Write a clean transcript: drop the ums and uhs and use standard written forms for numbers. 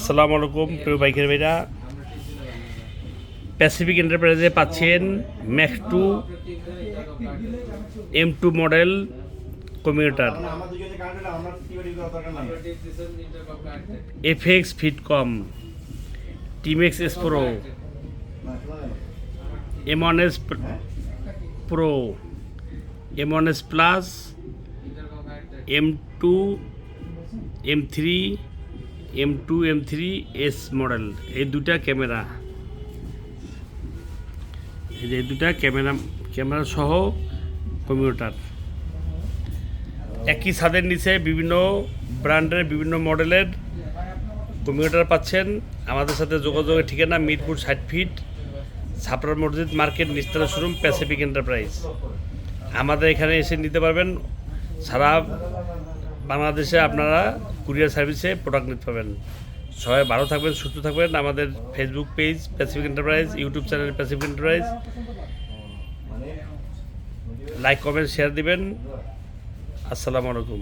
আসসালামু আলাইকুম প্রিয় বাইকের ভাইরা, প্যাসিফিক এন্টারপ্রাইজে পাচ্ছেন Max 2 M2 model commuter, FX ফিটকম, Timex S pro, M1S pro, M1S plus, M2, M3, M2, M3S model. এই দুটা ক্যামেরা, এই দুটা ক্যামেরা সহ কম্পিউটার একই ছাদের নিচে বিভিন্ন ব্র্যান্ডের বিভিন্ন মডেলের কম্পিউটার পাচ্ছেন। আমাদের সাথে যোগাযোগের ঠিকানা মিরপুর 60 ফিট, ছাপড়ার মসজিদ মার্কেট, নিস্তারা শোরুম, প্যাসিফিক এন্টারপ্রাইজ। আমাদের এখানে এসে নিতে পারবেন। সারা বাংলাদেশে আপনারা কুরিয়ার সার্ভিসে প্রোডাক্ট নিতে পারবেন। সবাই ভালো থাকবেন, সুস্থ থাকবেন। আমাদের Facebook page Pacific enterprise, YouTube channel Pacific enterprise, like comment share দিবেন। আসসালামু আলাইকুম।